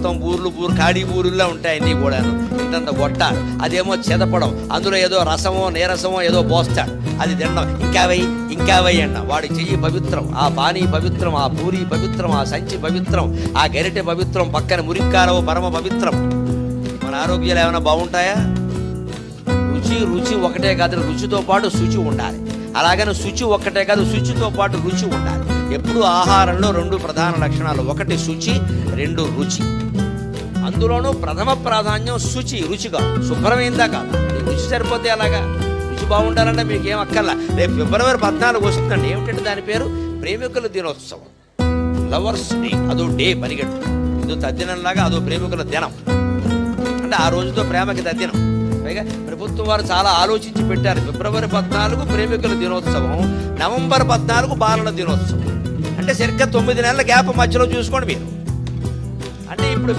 మొత్తం బూర్లు ఖాళీ బూరుల్లో ఉంటాయన్నీ కూడాను, ఇంతంత గొట్ట. అదేమో చెదపడం, అందులో ఏదో రసమో నీరసమో ఏదో పోస్తాడు, అది తినడం. ఇంకా వెయ్యి అన్న. వాడి చెయ్యి పవిత్రం, ఆ పానీ పవిత్రం, ఆ పూరి పవిత్రం, ఆ సంచి పవిత్రం, ఆ గరిటె పవిత్రం, పక్కన మురిక్కారవ పరమ పవిత్రం. మన ఆరోగ్యాలు ఏమైనా బాగుంటాయా? రుచి ఒకటే కాదు, రుచితో పాటు శుచి ఉండాలి. అలాగని శుచి ఒక్కటే కాదు, శుచితో పాటు రుచి ఉండాలి. ఎప్పుడు ఆహారంలో 2 ప్రధాన లక్షణాలు, 1 శుచి, 2 రుచి. అందులోనూ ప్రథమ ప్రాధాన్యం శుచి, రుచిగా శుభ్రమైందా కాదు. రుచి సరిపోతే అలాగా, రుచి బాగుండాలంటే మీకు ఏం అక్కర్లా. రేపు ఫిబ్రవరి 14 వస్తుందండి. ఏమిటంటే దాని పేరు ప్రేమికుల దినోత్సవం, లవర్స్ డే. అదో డే పరిగెట్టు, ఇదో తద్దినంలాగా అదో ప్రేమికుల దినం. అంటే ఆ రోజుతో ప్రేమకి తద్దినం. పైగా ప్రభుత్వం వారు చాలా ఆలోచించి పెట్టారు. ఫిబ్రవరి 14 ప్రేమికుల దినోత్సవం, నవంబర్ 14 బాలల దినోత్సవం. అంటే సరిగ్గా 9 నెలల గ్యాప్ మధ్యలో చూసుకోండి మీరు. అంటే ఇప్పుడు